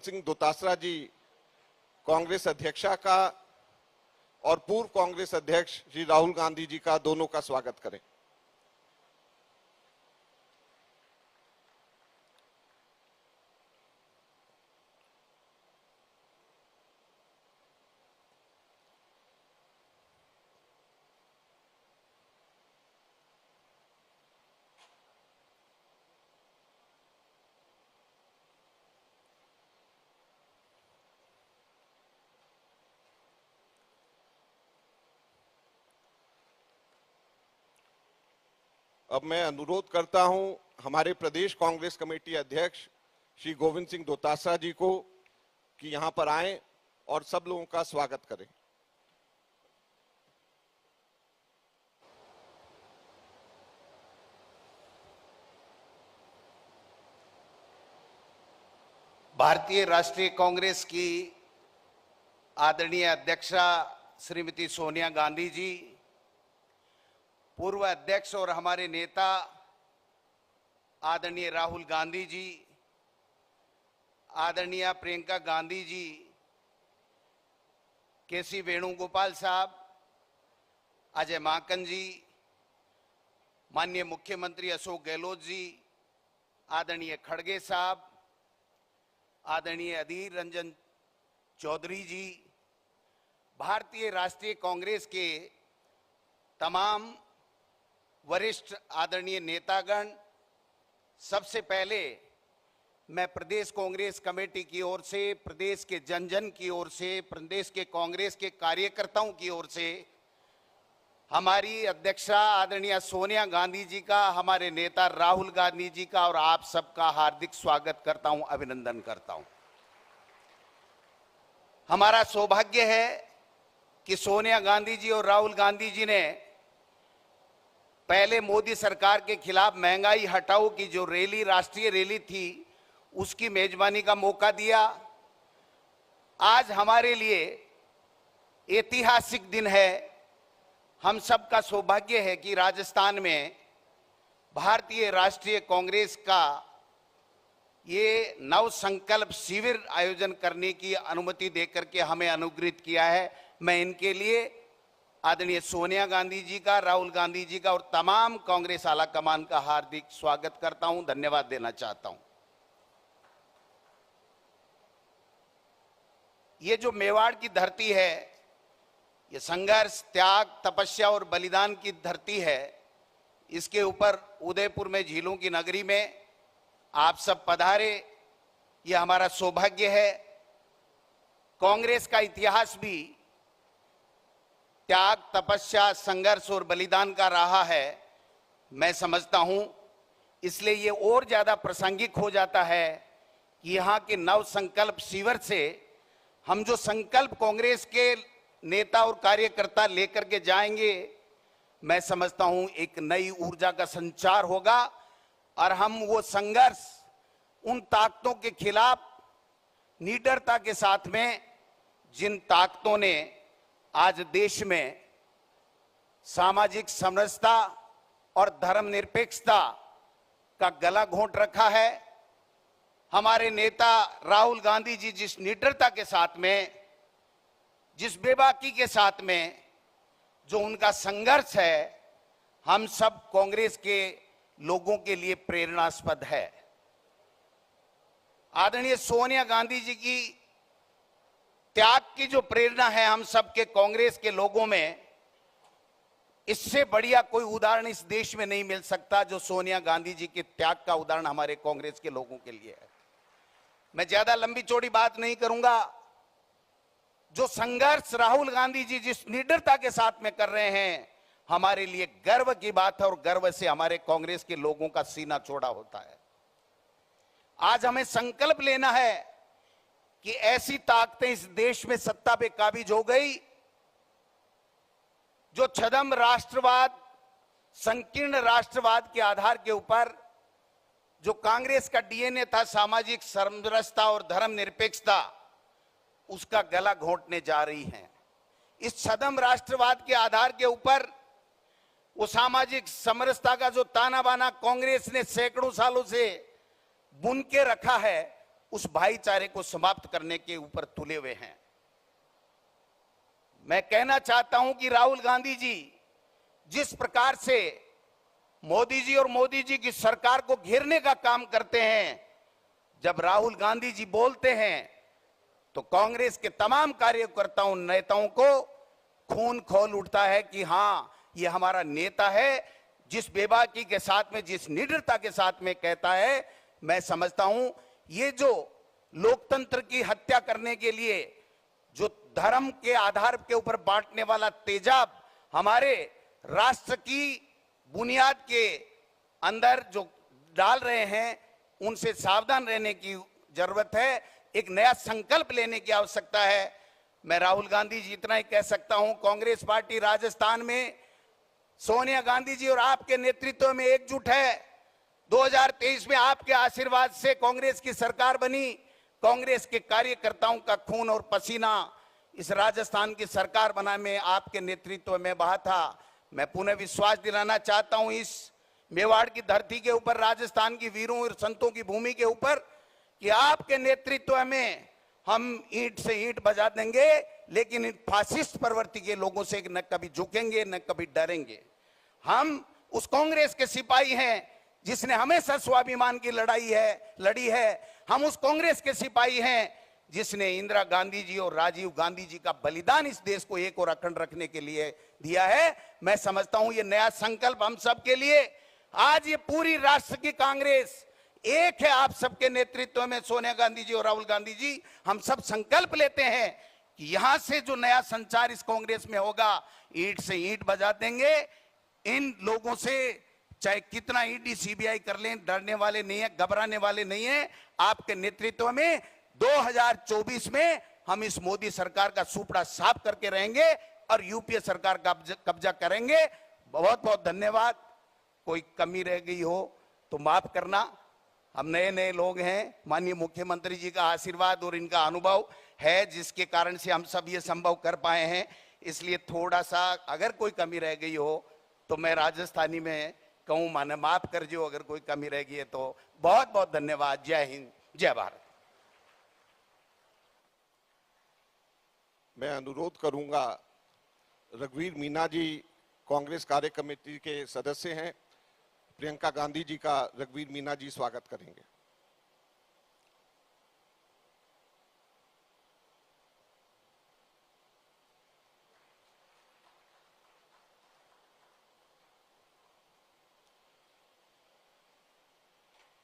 सिंह दोतासरा जी कांग्रेस अध्यक्षा का और पूर्व कांग्रेस अध्यक्ष श्री राहुल गांधी जी का, दोनों का स्वागत करें। अब मैं अनुरोध करता हूं हमारे प्रदेश कांग्रेस कमेटी अध्यक्ष श्री गोविंद सिंह दोतासरा जी को कि यहां पर आएं और सब लोगों का स्वागत करें। भारतीय राष्ट्रीय कांग्रेस की आदरणीय अध्यक्षा श्रीमती सोनिया गांधी जी, पूर्व अध्यक्ष और हमारे नेता आदरणीय राहुल गांधी जी, आदरणीय प्रियंका गांधी जी, केसी वेणुगोपाल साहब, अजय माकन जी, माननीय मुख्यमंत्री अशोक गहलोत जी, आदरणीय खड़गे साहब, आदरणीय अधीर रंजन चौधरी जी, भारतीय राष्ट्रीय कांग्रेस के तमाम वरिष्ठ आदरणीय नेतागण, सबसे पहले मैं प्रदेश कांग्रेस कमेटी की ओर से, प्रदेश के जन जन की ओर से, प्रदेश के कांग्रेस के कार्यकर्ताओं की ओर से हमारी अध्यक्षा आदरणीय सोनिया गांधी जी का, हमारे नेता राहुल गांधी जी का और आप सबका हार्दिक स्वागत करता हूं, अभिनंदन करता हूं। हमारा सौभाग्य है कि सोनिया गांधी जी और राहुल गांधी जी ने पहले मोदी सरकार के खिलाफ महंगाई हटाओ की जो रैली, राष्ट्रीय रैली थी, उसकी मेजबानी का मौका दिया। आज हमारे लिए ऐतिहासिक दिन है। हम सबका सौभाग्य है कि राजस्थान में भारतीय राष्ट्रीय कांग्रेस का ये नव संकल्प शिविर आयोजन करने की अनुमति देकर के हमें अनुग्रहित किया है। मैं इनके लिए आदरणीय सोनिया गांधी जी का, राहुल गांधी जी का और तमाम कांग्रेस आला कमान का हार्दिक स्वागत करता हूं, धन्यवाद देना चाहता हूं। ये जो मेवाड़ की धरती है, ये संघर्ष, त्याग, तपस्या और बलिदान की धरती है। इसके ऊपर उदयपुर में झीलों की नगरी में आप सब पधारे, ये हमारा सौभाग्य है। कांग्रेस का इतिहास भी त्याग, तपस्या, संघर्ष और बलिदान का रहा है, मैं समझता हूं। इसलिए ये और ज्यादा प्रासंगिक हो जाता है कि यहाँ के नव संकल्प शिविर से हम जो संकल्प कांग्रेस के नेता और कार्यकर्ता लेकर के जाएंगे, मैं समझता हूं एक नई ऊर्जा का संचार होगा और हम वो संघर्ष उन ताकतों के खिलाफ निडरता के साथ में, जिन ताकतों ने आज देश में सामाजिक समरसता और धर्मनिरपेक्षता का गला घोंट रखा है, हमारे नेता राहुल गांधी जी जिस निडरता के साथ में, जिस बेबाकी के साथ में जो उनका संघर्ष है, हम सब कांग्रेस के लोगों के लिए प्रेरणास्पद है। आदरणीय सोनिया गांधी जी की त्याग की जो प्रेरणा है हम सबके कांग्रेस के लोगों में, इससे बढ़िया कोई उदाहरण इस देश में नहीं मिल सकता जो सोनिया गांधी जी के त्याग का उदाहरण हमारे कांग्रेस के लोगों के लिए है। मैं ज्यादा लंबी चौड़ी बात नहीं करूंगा। जो संघर्ष राहुल गांधी जी जिस निडरता के साथ में कर रहे हैं, हमारे लिए गर्व की बात है और गर्व से हमारे कांग्रेस के लोगों का सीना चौड़ा होता है। आज हमें संकल्प लेना है कि ऐसी ताकतें इस देश में सत्ता पे काबिज हो गई जो छद्म राष्ट्रवाद, संकीर्ण राष्ट्रवाद के आधार के ऊपर जो कांग्रेस का डीएनए था, सामाजिक समरसता और धर्मनिरपेक्षता, उसका गला घोंटने जा रही हैं। इस छद्म राष्ट्रवाद के आधार के ऊपर वो सामाजिक समरसता का जो ताना बाना कांग्रेस ने सैकड़ों सालों से बुन के रखा है, उस भाईचारे को समाप्त करने के ऊपर तुले हुए हैं। मैं कहना चाहता हूं कि राहुल गांधी जी जिस प्रकार से मोदी जी और मोदी जी की सरकार को घेरने का काम करते हैं, जब राहुल गांधी जी बोलते हैं तो कांग्रेस के तमाम कार्यकर्ताओं नेताओं को खून खौल उठता है कि हां, ये हमारा नेता है, जिस बेबाकी के साथ में, जिस निडरता के साथ में कहता है। मैं समझता हूं ये जो लोकतंत्र की हत्या करने के लिए जो धर्म के आधार के ऊपर बांटने वाला तेजाब हमारे राष्ट्र की बुनियाद के अंदर जो डाल रहे हैं, उनसे सावधान रहने की जरूरत है। एक नया संकल्प लेने की आवश्यकता है। मैं राहुल गांधी जी इतना ही कह सकता हूं, कांग्रेस पार्टी राजस्थान में सोनिया गांधी जी और आपके नेतृत्व में एकजुट है। 2023 में आपके आशीर्वाद से कांग्रेस की सरकार बनी। कांग्रेस के कार्यकर्ताओं का खून और पसीना इस राजस्थान की सरकार बनाने में आपके नेतृत्व में बहा था। मैं पुनः विश्वास दिलाना चाहता हूं इस मेवाड़ की धरती के ऊपर, राजस्थान की वीरों और संतों की भूमि के ऊपर, कि आपके नेतृत्व में हम ईंट से ईंट बजा देंगे, लेकिन इन फासिस्ट प्रवृत्ति के लोगों से न कभी झुकेंगे न कभी डरेंगे। हम उस कांग्रेस के सिपाही हैं जिसने हमेशा स्वाभिमान की लड़ी है। हम उस कांग्रेस के सिपाही हैं जिसने इंदिरा गांधी जी और राजीव गांधी जी का बलिदान इस देश को एक और अखंड रखने के लिए दिया है। मैं समझता हूं ये नया संकल्प हम सब के लिए, आज ये पूरी राष्ट्र की कांग्रेस एक है, आप सबके नेतृत्व में सोनिया गांधी जी और राहुल गांधी जी, हम सब संकल्प लेते हैं कि यहां से जो नया संचार इस कांग्रेस में होगा, ईंट से ईंट बजा देंगे। इन लोगों से चाहे कितना ईडी सीबीआई कर लें, डरने वाले नहीं है, घबराने वाले नहीं है। आपके नेतृत्व में 2024 में हम इस मोदी सरकार का सुपड़ा साफ करके रहेंगे और यूपीए सरकार का कब्जा करेंगे। बहुत बहुत धन्यवाद। कोई कमी रह गई हो तो माफ करना। हम नए नए लोग हैं, माननीय मुख्यमंत्री जी का आशीर्वाद और इनका अनुभव है जिसके कारण से हम सब ये संभव कर पाए हैं। इसलिए थोड़ा सा अगर कोई कमी रह गई हो तो मैं राजस्थानी में कहूं, माने माफ कर जो अगर कोई कमी रह गई है तो। बहुत बहुत धन्यवाद। जय हिंद, जय भारत। मैं अनुरोध करूंगा, रघुवीर मीना जी कांग्रेस कार्य कमेटी के सदस्य हैं, प्रियंका गांधी जी का रघुवीर मीना जी स्वागत करेंगे।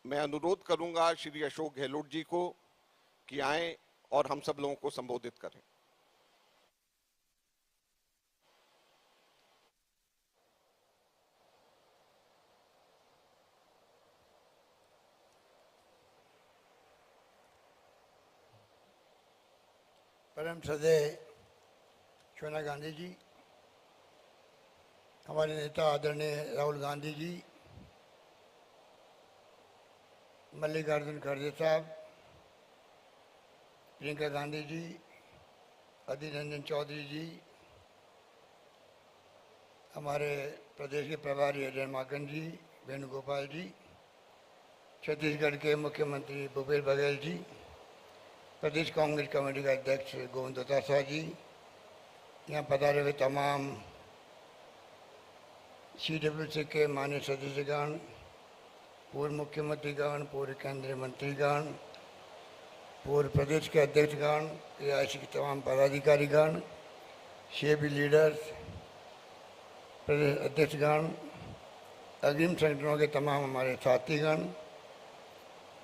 मैं अनुरोध करूंगा श्री अशोक गहलोत जी को कि आएं और हम सब लोगों को संबोधित करें। परम श्रद्धेय सोनिया गांधी जी, हमारे नेता आदरणीय राहुल गांधी जी, मल्लिकार्जुन खड़गे साहब, प्रियंका गांधी जी, अधीर रंजन चौधरी जी, हमारे प्रदेश के प्रभारी अजय माकन जी, वेणुगोपाल जी, छत्तीसगढ़ के मुख्यमंत्री भूपेश बघेल जी, प्रदेश कांग्रेस कमेटी का अध्यक्ष गोविंद दोतासा जी, यहाँ पधारे हुए तमाम CWC के माननीय सदस्यगण, पूर्व मुख्यमंत्रीगण, पूर्व केंद्रीय मंत्रीगण, पूर्व प्रदेश के अध्यक्षगण, रियासत के तमाम पदाधिकारीगण, सेबी लीडर्स, प्रदेश अध्यक्षगण, अग्रिम संगठनों के तमाम हमारे साथीगण,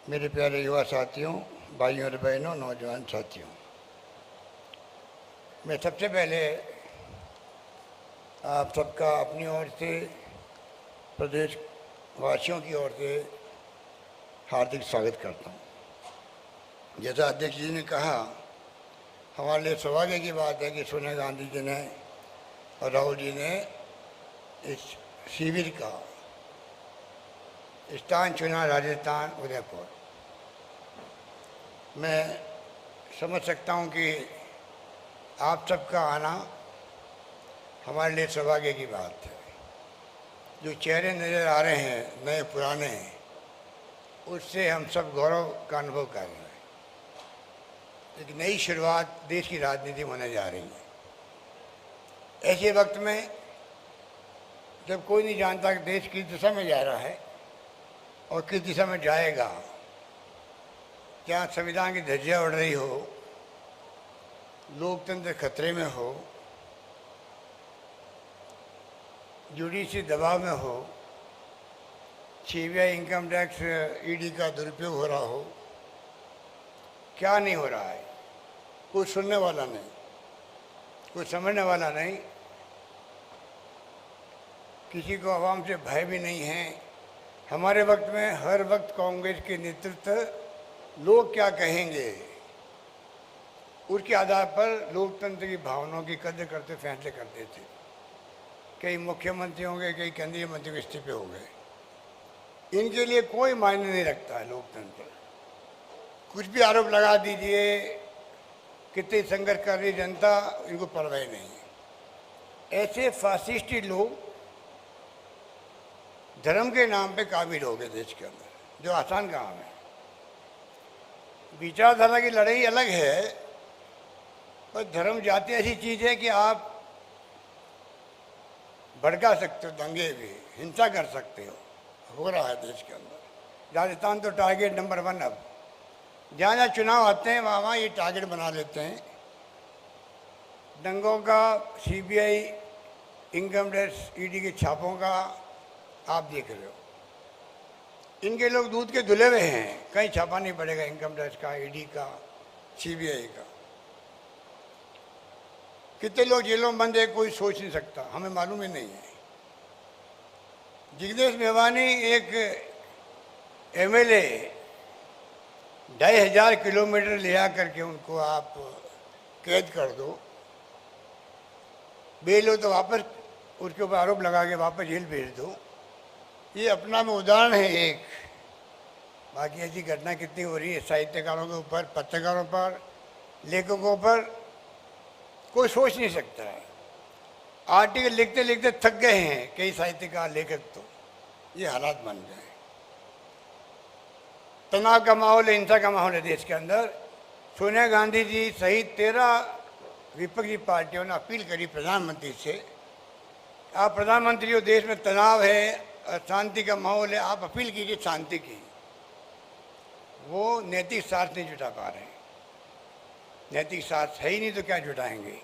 मेरे प्यारे युवा साथियों, भाइयों और बहनों, नौजवान साथियों, मैं सबसे पहले आप सबका अपनी ओर से, प्रदेश वासियों की ओर से हार्दिक स्वागत करता हूँ। जैसा अध्यक्ष जी ने कहा, हमारे लिए सौभाग्य की बात है कि सोनिया गांधी जी ने और राहुल जी ने इस शिविर का स्थान चुना, राजस्थान उदयपुर। मैं समझ सकता हूँ कि आप सबका आना हमारे लिए सौभाग्य की बात है। जो चेहरे नज़र आ रहे हैं, नए पुराने, उससे हम सब गौरव का अनुभव कर रहे हैं। एक नई शुरुआत देश की राजनीति में होने जा रही है। ऐसे वक्त में जब कोई नहीं जानता कि देश किस दिशा में जा रहा है और किस दिशा में जाएगा, जहाँ संविधान की धज्जियाँ उड़ रही हो, लोकतंत्र खतरे में हो, जुडिशरी दबाव में हो, सीबीआई इनकम टैक्स ईडी का दुरुपयोग हो रहा हो, क्या नहीं हो रहा है, कोई सुनने वाला नहीं, कोई समझने वाला नहीं, किसी को आवाम से भय भी नहीं है। हमारे वक्त में हर वक्त कांग्रेस के नेतृत्व लोग क्या कहेंगे उसके आधार पर लोकतंत्र की भावनाओं की कदर करते फैसले करते थे। कई मुख्यमंत्री होंगे, कई केंद्रीय मंत्री के इस्तीफे हो गए। इनके लिए कोई मायने नहीं रखता है लोकतंत्र। कुछ भी आरोप लगा दीजिए, कितनी संघर्ष कर रही जनता, इनको परवाह नहीं है। ऐसे फासिस्टी लोग धर्म के नाम पे काबिल हो गए देश के अंदर, जो आसान काम है। विचारधारा की लड़ाई अलग है, पर धर्म जाति ऐसी चीज है कि आप भड़का सकते हो, दंगे भी, हिंसा कर सकते हो रहा है देश के अंदर। राजस्थान तो टारगेट नंबर 1 अब जहाँ जहाँ चुनाव आते हैं वहाँ वहाँ ये टारगेट बना लेते हैं। दंगों का, सीबीआई, इनकम टैक्स, ईडी के छापों का आप देख रहे हो। इनके लोग दूध के धुले हुए हैं, कहीं छापा नहीं पड़ेगा इनकम टैक्स का, ईडी का, सीबीआई का। कितने लोग जेलों में बंद है कोई सोच नहीं सकता, हमें मालूम ही नहीं है। जिग्नेश मेवानी एक एमएलए 2500 किलोमीटर ले आ करके उनको आप कैद कर दो, बेल हो तो वापस उसके ऊपर आरोप लगा के वापस जेल भेज दो। ये अपना में उदाहरण है एक। बाकी ऐसी घटना कितनी हो रही है साहित्यकारों के ऊपर, पत्रकारों पर, लेखकों पर, कोई सोच नहीं सकता है। आर्टिकल लिखते लिखते थक गए हैं कई साहित्यकार, लेखक। तो ये हालात बन गए। तनाव का माहौल है, हिंसा का माहौल है देश के अंदर। सोनिया गांधी जी सहित 13 विपक्षी पार्टियों ने अपील करी प्रधानमंत्री से, आप प्रधानमंत्री हो, देश में तनाव है, अशांति का माहौल है, आप अपील कीजिए शांति की। वो नैतिक साथ नहीं जुटा पा रहे हैं। नैतिक साथ है ही नहीं तो क्या जुटाएंगे।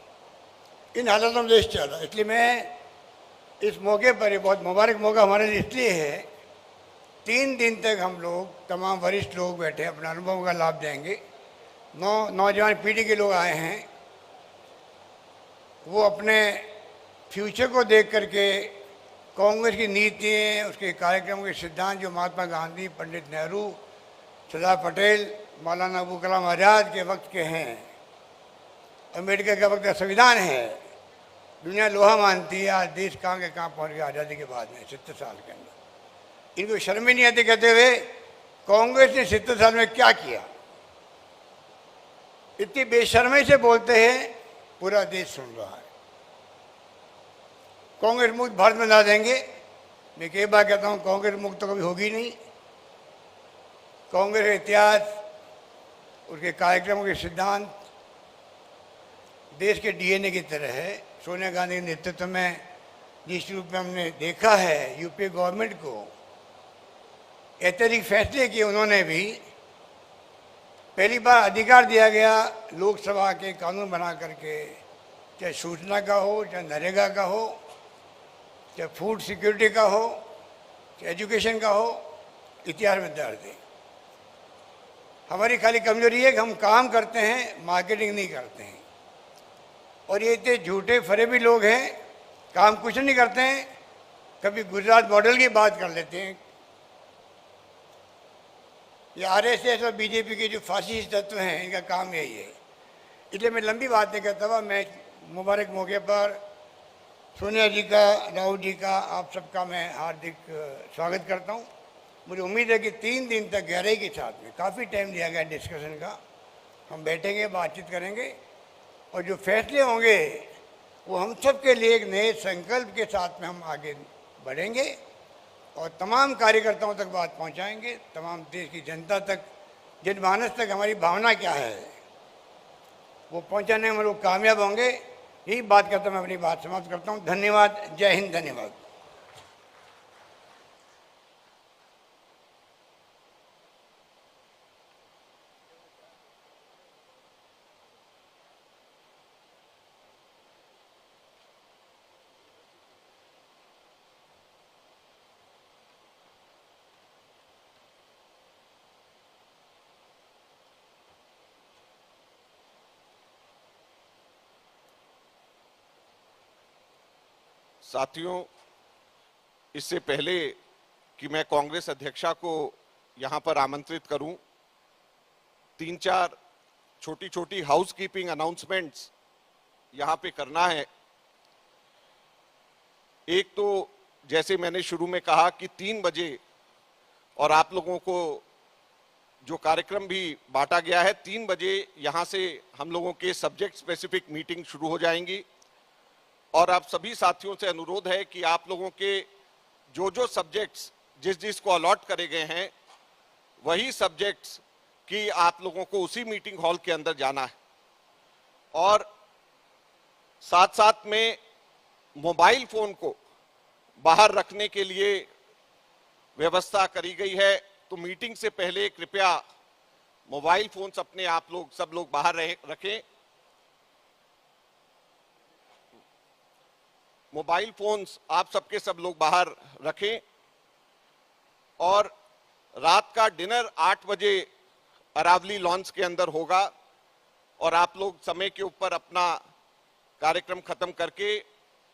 इन हालातों में देश चल रहा है। इसलिए मैं इस मौके पर, ये बहुत मुबारक मौका हमारे लिए इसलिए है, 3 दिन तक हम लोग तमाम वरिष्ठ लोग बैठे अपने अनुभव का लाभ देंगे। नौजवान पीढ़ी के लोग आए हैं, वो अपने फ्यूचर को देख करके कांग्रेस की नीतियाँ, उसके कार्यक्रमों के सिद्धांत जो महात्मा गांधी, पंडित नेहरू, सरदार पटेल, मौलाना अबुल कलाम आज़ाद के वक्त के हैं, अमेरिका के वक्त का संविधान है, दुनिया लोहा मानती है। आज देश कहाँ के कहाँ पहुँच गया आज़ादी के बाद में 70 साल के अंदर। इनको शर्म ही नहीं आती कहते हुए कांग्रेस ने 70 साल में क्या किया। इतनी बेशर्मी से बोलते हैं, पूरा देश सुन रहा है। कांग्रेस मुक्त भारत में ला देंगे। मैं कई बार कहता हूँ कांग्रेस मुक्त तो कभी होगी नहीं। कांग्रेस का इतिहास, उसके कार्यक्रमों के सिद्धांत देश के डीएनए की तरह है। सोनिया गांधी के नेतृत्व में जिस रूप में हमने देखा है यूपीए गवर्नमेंट को, ऐतिहासिक फैसले किए उन्होंने भी। पहली बार अधिकार दिया गया लोकसभा के कानून बना करके, चाहे सूचना का हो, चाहे नरेगा का हो, चाहे फूड सिक्योरिटी का हो, चाहे एजुकेशन का हो, इतिहास में दर्ज है। हमारी खाली कमजोरी है कि हम काम करते हैं, मार्केटिंग नहीं करते हैं। और ये इतने झूठे फरेबी लोग हैं, काम कुछ नहीं करते हैं। कभी गुजरात मॉडल की बात कर लेते हैं। ये आरएसएस और बीजेपी के जो फासिस्ट तत्व हैं, इनका काम यही है। इसलिए मैं लंबी बात नहीं करता हुआ, मैं मुबारक मौके पर सोनिया जी का, राहुल जी का, आप सबका मैं हार्दिक स्वागत करता हूँ। मुझे उम्मीद है कि 3 दिन तक गहराई के साथ में, काफ़ी टाइम दिया गया डिस्कशन का, हम बैठेंगे, बातचीत करेंगे और जो फैसले होंगे वो हम सब के लिए एक नए संकल्प के साथ में हम आगे बढ़ेंगे और तमाम कार्यकर्ताओं तक बात पहुंचाएंगे, तमाम देश की जनता तक, जनमानस तक हमारी भावना क्या है, वो पहुंचाने में लोग कामयाब होंगे। यही बात करता मैं अपनी बात समाप्त करता हूं। धन्यवाद। जय हिंद। धन्यवाद। साथियों, इससे पहले कि मैं कांग्रेस अध्यक्षा को यहां पर आमंत्रित करूं, 3-4 छोटी छोटी हाउसकीपिंग अनाउंसमेंट्स यहां पे करना है। एक तो जैसे मैंने शुरू में कहा कि 3 बजे और आप लोगों को जो कार्यक्रम भी बांटा गया है, 3 बजे यहां से हम लोगों के सब्जेक्ट स्पेसिफिक मीटिंग शुरू हो जाएंगी। और आप सभी साथियों से अनुरोध है कि आप लोगों के जो सब्जेक्ट्स जिस को अलॉट करे गए हैं, वही सब्जेक्ट्स की आप लोगों को उसी मीटिंग हॉल के अंदर जाना है। और साथ साथ में मोबाइल फोन को बाहर रखने के लिए व्यवस्था करी गई है। तो मीटिंग से पहले कृपया मोबाइल फोन्स अपने सब लोग बाहर रखें। मोबाइल फोन्स आप सबके सब लोग बाहर रखें। और रात का डिनर 8 बजे अरावली लॉन्च के अंदर होगा और आप लोग समय के ऊपर अपना कार्यक्रम खत्म करके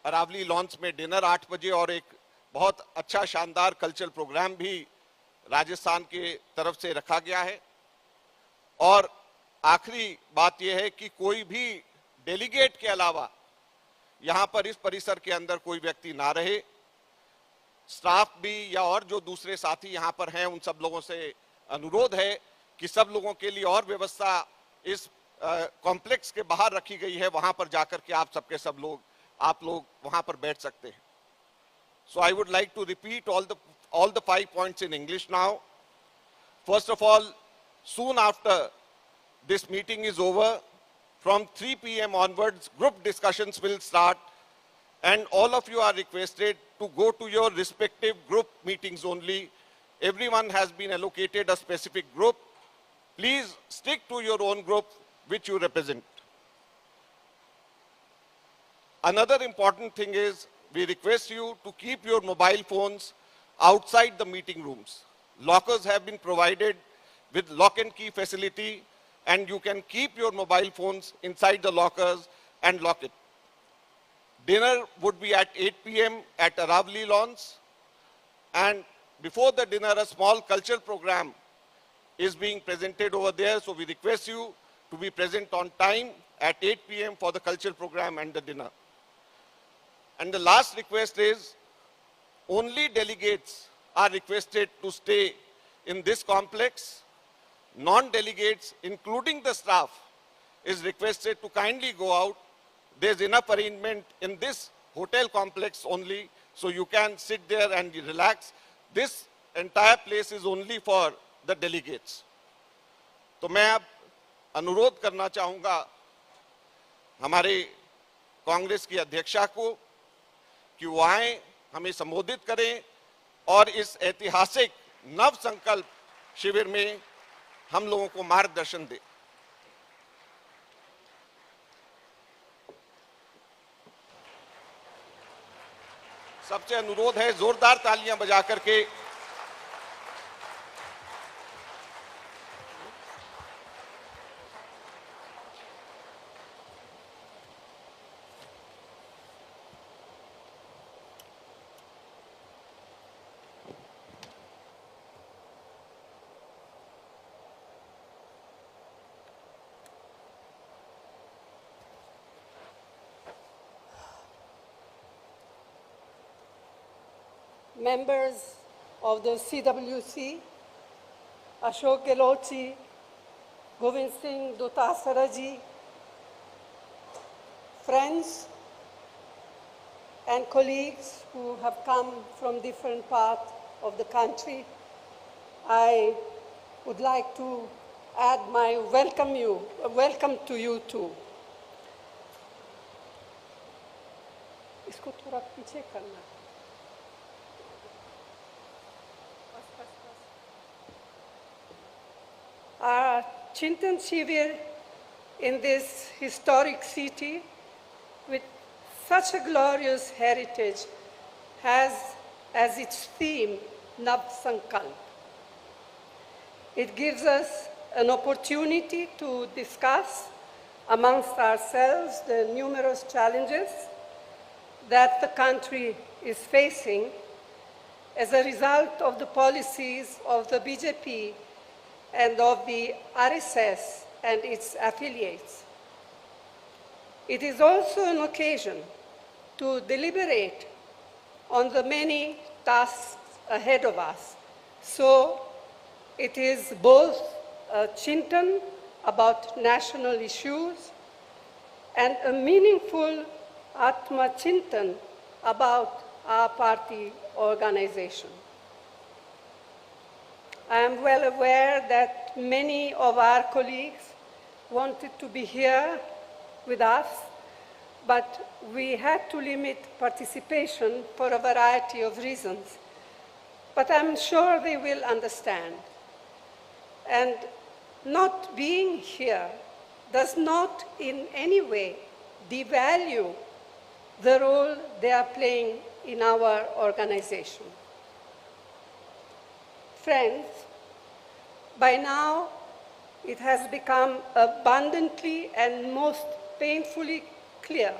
अरावली लॉन्च में डिनर 8 बजे और एक बहुत अच्छा शानदार कल्चरल प्रोग्राम भी राजस्थान के तरफ से रखा गया है। और आखिरी बात यह है कि कोई भी डेलीगेट के अलावा यहां पर इस परिसर के अंदर कोई व्यक्ति ना रहे। स्टाफ भी या और जो दूसरे साथी यहां पर हैं, उन सब लोगों से अनुरोध है कि सब लोगों के लिए और व्यवस्था इस कॉम्प्लेक्स के बाहर रखी गई है, वहां पर जाकर के आप लोग वहां पर बैठ सकते हैं। So I would like to repeat all the 5 points in English now. First of all, soon after this meeting is over, from 3 p.m. onwards, group discussions will start, and all of you are requested to go to your respective group meetings only. Everyone has been allocated a specific group. Please stick to your own group which you represent. Another important thing is, we request you to keep your mobile phones outside the meeting rooms. Lockers have been provided with lock and key facility, and you can keep your mobile phones inside the lockers and lock it. Dinner would be at 8 p.m. at Aravali Lawns, and before the dinner a small cultural program is being presented over there, so we request you to be present on time at 8 p.m. for the cultural program and the dinner. And the last request is, only delegates are requested to stay in this complex. Non-delegates, including the staff, is requested to kindly go out. There's enough arrangement in this hotel complex only, so you can sit there and relax. This entire place is only for the delegates. तो मैं अब अनुरोध करना चाहूंगा हमारे कांग्रेस की अध्यक्षा को कि वो आए, हमें संबोधित करें और इस ऐतिहासिक नव संकल्प शिविर में हम लोगों को मार्गदर्शन दें। सबसे अनुरोध है जोरदार तालियां बजा करके members of the CWC, Ashok Gehlot ji, Govind Singh Dotasara ji, friends and colleagues who have come from different parts of the country, I would like to add my welcome to you too. इसको थोड़ा पीछे करना। Our Chintan Shivir in this historic city with such a glorious heritage has as its theme Nav Sankalp. It gives us an opportunity to discuss amongst ourselves the numerous challenges that the country is facing as a result of the policies of the BJP and of the RSS and its affiliates. It is also an occasion to deliberate on the many tasks ahead of us. So it is both a Chintan about national issues and a meaningful Atma Chintan about our party organization. I am well aware that many of our colleagues wanted to be here with us, but we had to limit participation for a variety of reasons. But I'm sure they will understand. And not being here does not in any way devalue the role they are playing in our organization. Friends, by now it has become abundantly and most painfully clear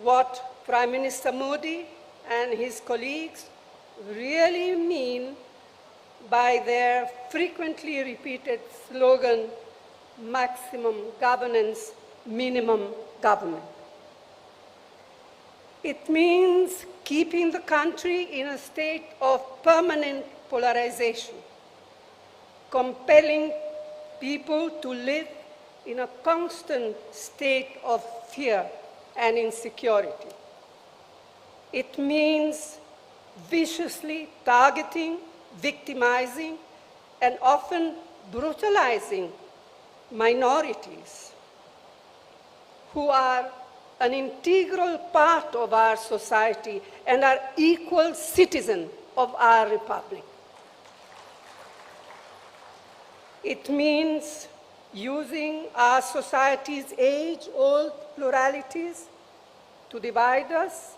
what Prime Minister Modi and his colleagues really mean by their frequently repeated slogan, maximum governance, minimum government. It means keeping the country in a state of permanent polarization, compelling people to live in a constant state of fear and insecurity. It means viciously targeting, victimizing, and often brutalizing minorities who are an integral part of our society and are equal citizens of our republic. It means using our society's age-old pluralities to divide us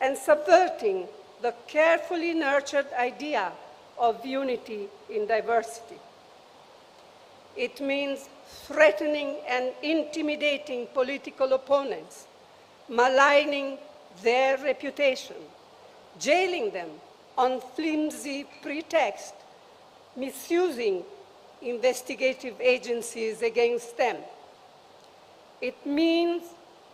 and subverting the carefully nurtured idea of unity in diversity. It means threatening and intimidating political opponents, maligning their reputation, jailing them on flimsy pretext, misusing investigative agencies against them. It means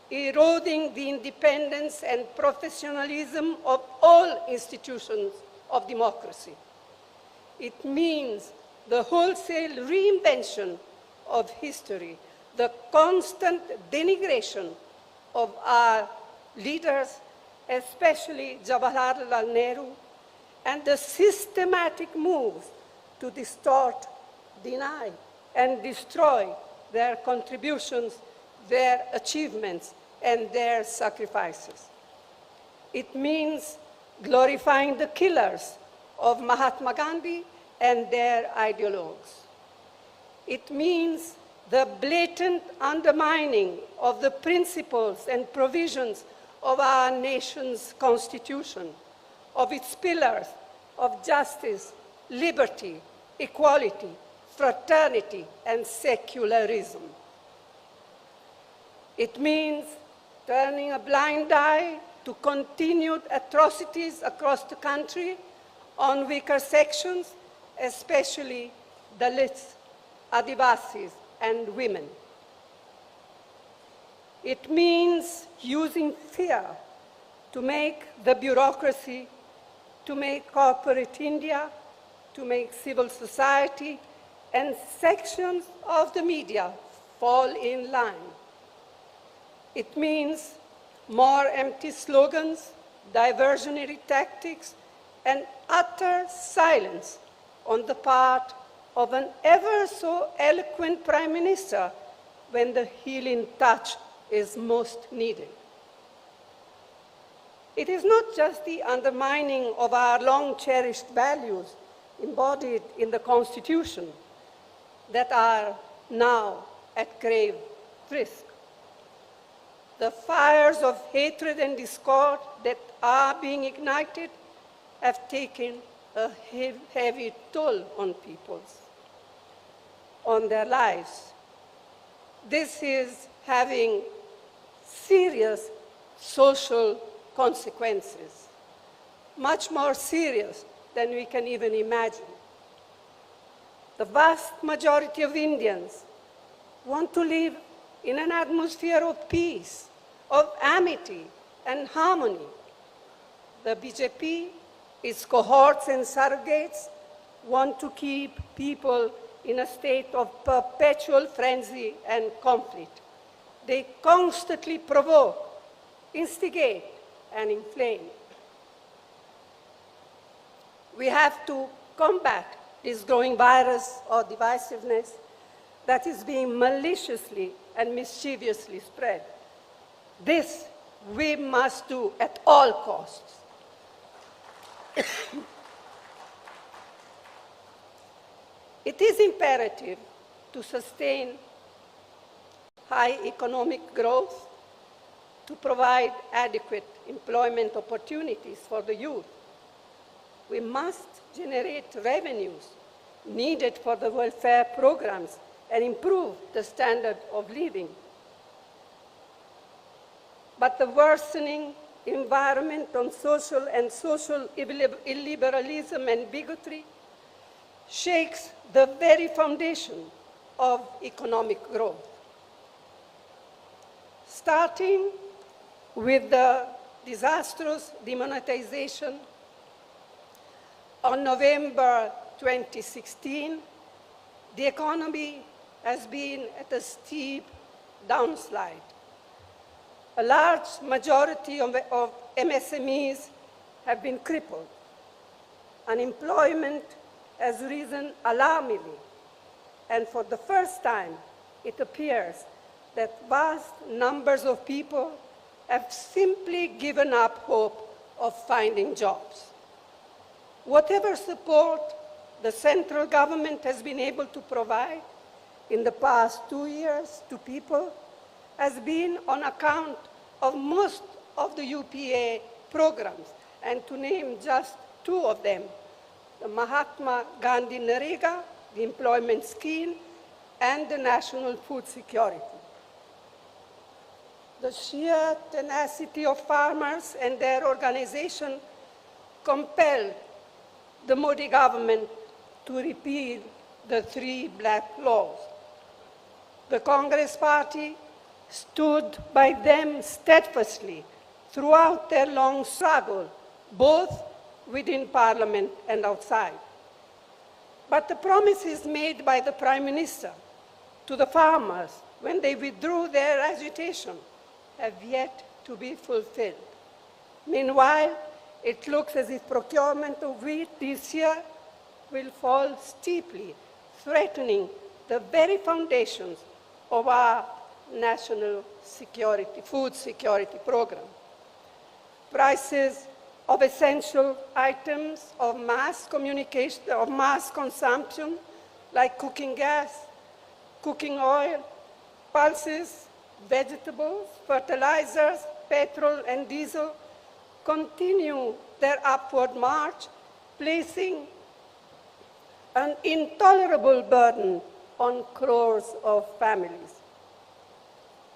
eroding the independence and professionalism of all institutions of democracy. It means the wholesale reinvention of history, the constant denigration of our leaders, especially Jawaharlal Nehru, and the systematic moves to distort, deny, and destroy their contributions, their achievements, and their sacrifices. It means glorifying the killers of Mahatma Gandhi and their ideologues. It means the blatant undermining of the principles and provisions of our nation's constitution, of its pillars of justice, liberty, equality, fraternity, and secularism. It means turning a blind eye to continued atrocities across the country on weaker sections, especially Dalits, Adivasis, and women. It means using fear to make the bureaucracy, to make corporate India, to make civil society, and sections of the media fall in line. It means more empty slogans, diversionary tactics, and utter silence on the part of an ever so eloquent Prime Minister when the healing touch is most needed. It is not just the undermining of our long-cherished values embodied in the Constitution that are now at grave risk. The fires of hatred and discord that are being ignited have taken a heavy toll on on their lives. This is having serious social consequences, much more serious than we can even imagine. The vast majority of Indians want to live in an atmosphere of peace, of amity and harmony. The BJP, its cohorts and surrogates, want to keep people in a state of perpetual frenzy and conflict. They constantly provoke, instigate, and inflame. We have to combat this growing virus or divisiveness that is being maliciously and mischievously spread. This we must do at all costs. It is imperative to sustain high economic growth, to provide adequate employment opportunities for the youth. We must generate revenues needed for the welfare programs and improve the standard of living. But the worsening environment on social illiberalism and bigotry shakes the very foundation of economic growth. Starting with the disastrous demonetization on November 2016, the economy has been at a steep downslide. A large majority of MSMEs have been crippled. Unemployment has risen alarmingly, and for the first time, it appears that vast numbers of people have simply given up hope of finding jobs. Whatever support the central government has been able to provide in the past 2 years to people has been on account of most of the UPA programs, and to name just two of them, the Mahatma Gandhi Narega, the employment scheme, and the national food security. The sheer tenacity of farmers and their organization compelled the Modi government to repeal the 3 black laws. The Congress party stood by them steadfastly throughout their long struggle, both within Parliament and outside. But the promises made by the Prime Minister to the farmers when they withdrew their agitation have yet to be fulfilled. Meanwhile, it looks as if procurement of wheat this year will fall steeply, threatening the very foundations of our national security, food security program. Prices of essential items of mass communication, of mass consumption, like cooking gas, cooking oil, pulses, vegetables, fertilizers, petrol, and diesel, continue their upward march, placing an intolerable burden on crores of families.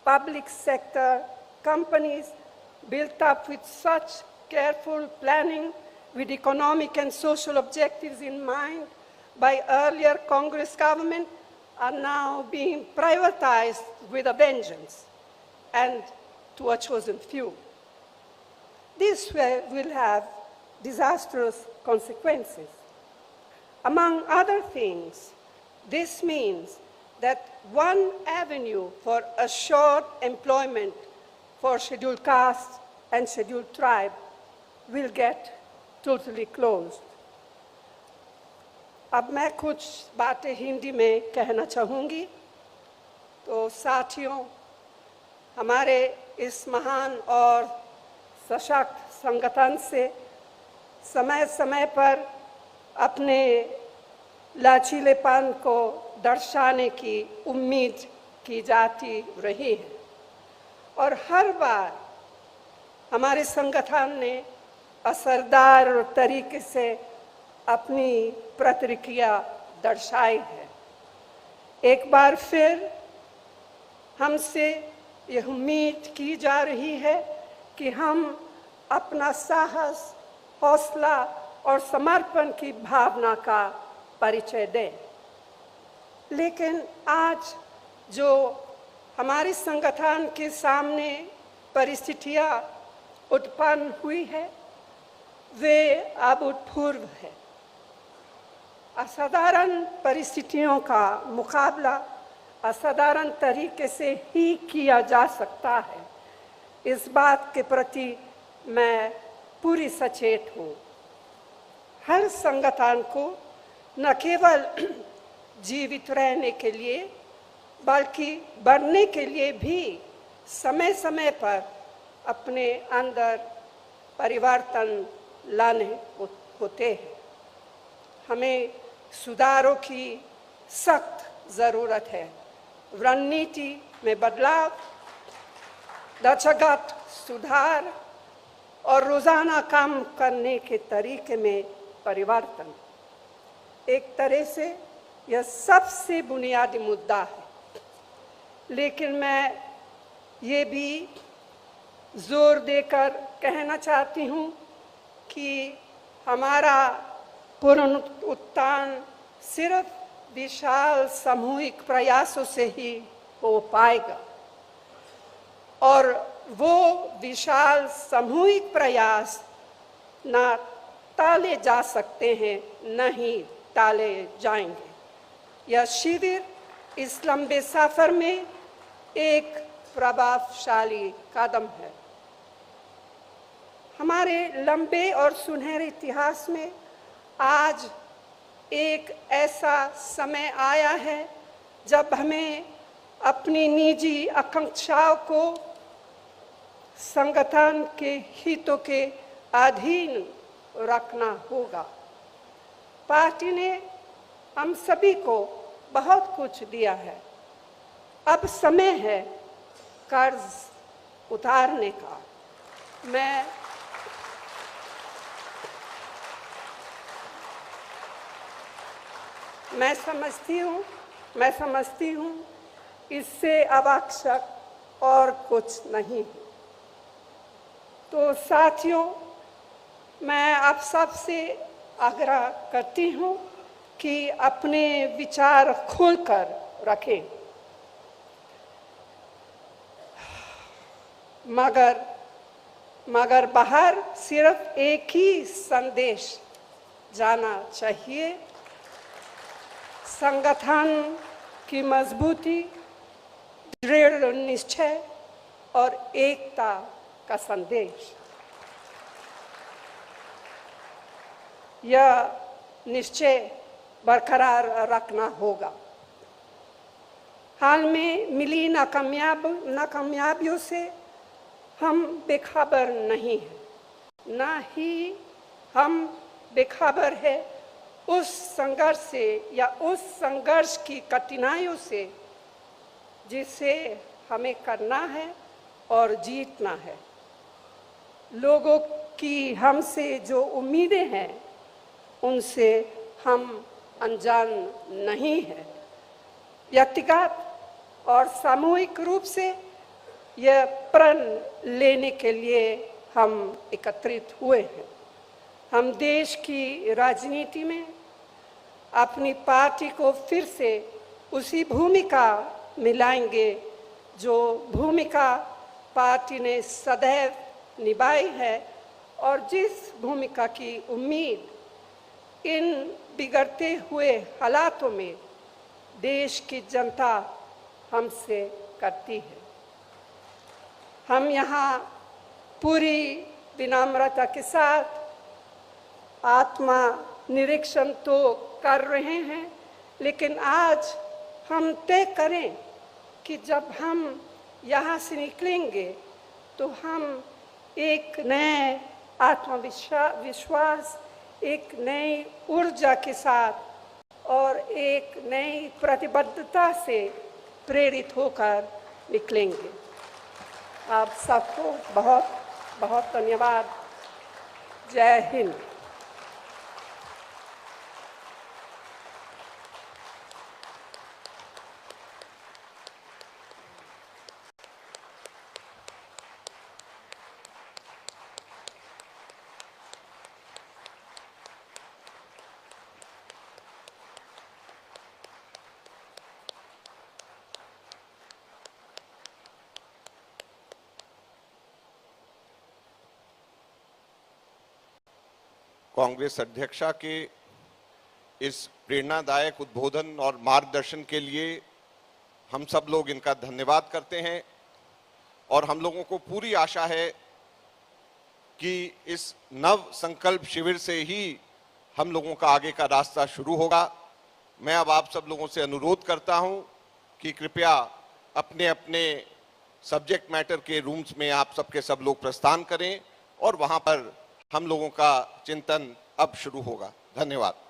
Public sector companies built up with such careful planning with economic and social objectives in mind by earlier Congress government are now being privatized with a vengeance and to a chosen few. This will have disastrous consequences. Among other things, this means that one avenue for assured employment for scheduled castes and scheduled tribe will get totally closed. अब मैं कुछ बातें हिंदी में कहना चाहूँगी। तो साथियों, हमारे इस महान और सशक्त संगठन से समय समय पर अपने लचीलेपन को दर्शाने की उम्मीद की जाती रही है और हर बार हमारे संगठन ने असरदार तरीके से अपनी प्रतिक्रिया दर्शाई है। एक बार फिर हमसे यह उम्मीद की जा रही है कि हम अपना साहस, हौसला और समर्पण की भावना का परिचय दें। लेकिन आज जो हमारे संगठन के सामने परिस्थितियां उत्पन्न हुई है वे अभूतपूर्व है। असाधारण परिस्थितियों का मुकाबला असाधारण तरीके से ही किया जा सकता है, इस बात के प्रति मैं पूरी सचेत हूँ। हर संगठन को न केवल जीवित रहने के लिए बल्कि बढ़ने के लिए भी समय समय पर अपने अंदर परिवर्तन लाने होते हैं। हमें सुधारों की सख्त ज़रूरत है। रणनीति में बदलाव, ढांचागत सुधार और रोज़ाना काम करने के तरीके में परिवर्तन। एक तरह से यह सबसे बुनियादी मुद्दा है, लेकिन मैं ये भी जोर देकर कहना चाहती हूँ कि हमारा पुनरुत्थान सिर्फ विशाल सामूहिक प्रयासों से ही हो पाएगा और वो विशाल सामूहिक प्रयास ना टाले जा सकते हैं, न ही टाले जाएंगे। यह शिविर इस लंबे सफर में एक प्रभावशाली कदम है। हमारे लंबे और सुनहरे इतिहास में आज एक ऐसा समय आया है जब हमें अपनी निजी आकांक्षाओं को संगठन के हितों के अधीन रखना होगा। पार्टी ने हम सभी को बहुत कुछ दिया है। अब समय है कर्ज उतारने का। मैं समझती हूँ इससे आवश्यक और कुछ नहीं। तो साथियों, मैं आप सबसे आग्रह करती हूँ कि अपने विचार खोलकर रखें, मगर बाहर सिर्फ एक ही संदेश जाना चाहिए: संगठन की मजबूती, दृढ़ निश्चय और एकता का संदेश। यह निश्चय बरकरार रखना होगा। हाल में मिली नाकामयाबियों से हम बेखबर नहीं हैं, ना ही हम बेखबर है उस संघर्ष से या उस संघर्ष की कठिनाइयों से जिसे हमें करना है और जीतना है। लोगों की हमसे जो उम्मीदें हैं उनसे हम अनजान नहीं हैं। व्यक्तिगत और सामूहिक रूप से यह प्रण लेने के लिए हम एकत्रित हुए हैं। हम देश की राजनीति में अपनी पार्टी को फिर से उसी भूमिका मिलाएंगे जो भूमिका पार्टी ने सदैव निभाई है और जिस भूमिका की उम्मीद इन बिगड़ते हुए हालातों में देश की जनता हमसे करती है। हम यहाँ पूरी विनम्रता के साथ आत्मा निरीक्षण तो कर रहे हैं, लेकिन आज हम तय करें कि जब हम यहाँ से निकलेंगे तो हम एक नए आत्मविश्वास, एक नई ऊर्जा के साथ और एक नई प्रतिबद्धता से प्रेरित होकर निकलेंगे। आप सबको बहुत बहुत धन्यवाद। जय हिंद। कांग्रेस अध्यक्षा के इस प्रेरणादायक उद्बोधन और मार्गदर्शन के लिए हम सब लोग इनका धन्यवाद करते हैं और हम लोगों को पूरी आशा है कि इस नव संकल्प शिविर से ही हम लोगों का आगे का रास्ता शुरू होगा। मैं अब आप सब लोगों से अनुरोध करता हूं कि कृपया अपने अपने सब्जेक्ट मैटर के रूम्स में आप सबके सब लोग प्रस्थान करें और वहां पर हम लोगों का चिंतन अब शुरू होगा। धन्यवाद।